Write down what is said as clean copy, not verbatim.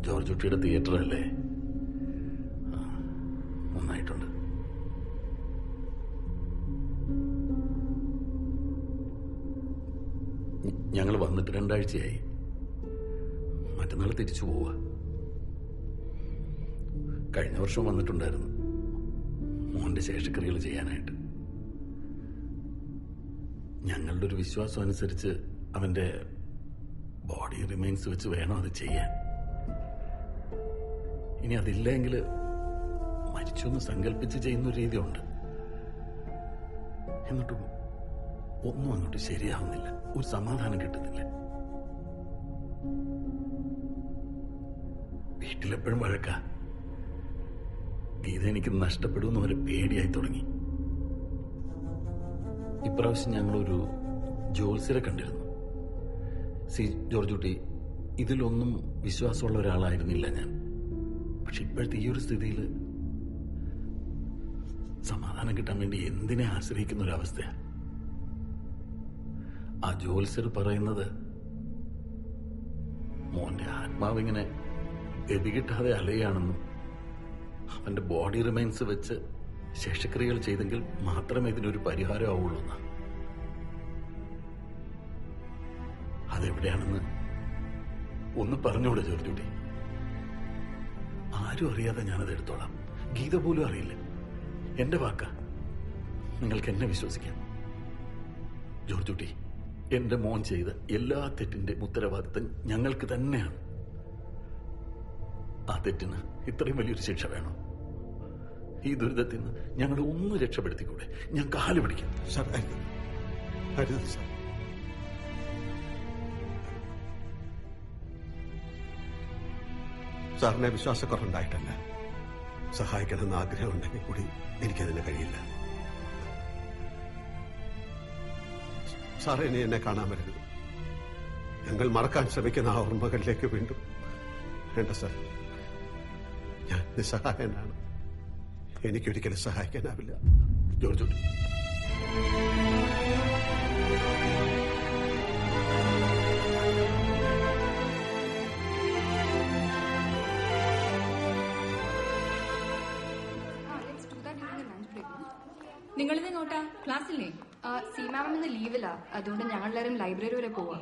George കുട്ടിയുടെ തിയേറ്ററല്ലേ? നന്നായിട്ടുണ്ട്. ഞങ്ങൾ വന്നിട്ട് 2 ആഴ്ചയായി. മറ്റന്നാൾ തിരിച്ചു പോവുക. കഴിഞ്ഞ വർഷം വന്നിട്ടുണ്ടായിരുന്നു മോന്റെ ശേഷക്രിയകൾ ചെയ്യാനായിട്ട്. ഞങ്ങളുടെ ഒരു വിശ്വാസം അനുസരിച്ച് അവന്റെ ബോഡി റിമൈൻസ് വെച്ച് വേണം അത് ചെയ്യാൻ. ഇനി അതില്ലെങ്കിൽ മരിച്ചു എന്ന് സങ്കല്പിച്ച് ചെയ്യുന്ന ഒരു രീതിയുണ്ട്. എന്നിട്ടും ഒന്നും അങ്ങോട്ട് ശരിയാവുന്നില്ല. ഒരു സമാധാനം കിട്ടുന്നില്ല. വീട്ടിലെപ്പോഴും വഴക്ക. ഗീത എനിക്ക് നഷ്ടപ്പെടുമെന്ന് വരെ പേടിയായി തുടങ്ങി. ഇപ്രാവശ്യം ഞങ്ങളൊരു ജോത്സ്യരെ കണ്ടിരുന്നു. ജോർജ് കുട്ടി, ഇതിലൊന്നും വിശ്വാസമുള്ള ഒരാളായിരുന്നില്ല ഞാൻ. പക്ഷെ ഇപ്പോഴത്തെ ഈ ഒരു സ്ഥിതിയിൽ സമാധാനം കിട്ടാൻ വേണ്ടി എന്തിനെ ആശ്രയിക്കുന്ന ഒരവസ്ഥയാണ്. ആ ജോത്സ്യർ പറയുന്നത് മോന്റെ ആത്മാവിങ്ങനെ ഗതികിട്ടാതെ അലയാണെന്നും അവന്റെ ബോഡി റിമൈൻസ് വെച്ച് ശേഷക്രിയകൾ ചെയ്തെങ്കിൽ മാത്രമേ ഇതിനൊരു പരിഹാരമാവുള്ളൂ എന്നാ. അതെവിടെയാണെന്ന് ഒന്ന് പറഞ്ഞോളൂ ജോർജ് കുട്ടി. ആരും അറിയാതെ ഞാനത് എടുത്തോളാം. ഗീത പോലും അറിയില്ല. എന്റെ വാക്ക. നിങ്ങൾക്ക് എന്നെ വിശ്വസിക്കാം. ജോർജ് കുട്ടി, എന്റെ മോൻ ചെയ്ത എല്ലാ തെറ്റിന്റെ ഉത്തരവാദിത്തം ഞങ്ങൾക്ക് തന്നെയാണ്. ആ തെറ്റിന് ഇത്രയും വലിയൊരു ശിക്ഷ വേണോ? ഈ ദുരിതത്തിൽ നിന്ന് ഞങ്ങളെ ഒന്ന് രക്ഷപ്പെടുത്തിക്കൂടെ? ഞാൻ കാല് പിടിക്കാം. സാറിനെ വിശ്വാസക്കുറവുണ്ടായിട്ടല്ല. സഹായിക്കണമെന്ന് ആഗ്രഹമുണ്ടെങ്കിൽ കൂടി എനിക്കതിന് കഴിയില്ല. സാറേ, ഇനി എന്നെ കാണാൻ വരരുത്. ഞങ്ങൾ മറക്കാൻ ശ്രമിക്കുന്ന ആ ഓർമ്മകളിലേക്ക് വീണ്ടും വേണ്ട സാർ. ഞാൻ നിസ്സഹായനാണ്. എനിക്കൊരിക്കലും സഹായിക്കാനാവില്ല. ജോർജ് നിങ്ങളിത് നോട്ടാ ക്ലാസ്സില്ലേ? സി മാം ഇന്ന് ലീവിലാ. അതുകൊണ്ട് ഞങ്ങളെല്ലാരും ലൈബ്രറി വരെ പോവാ.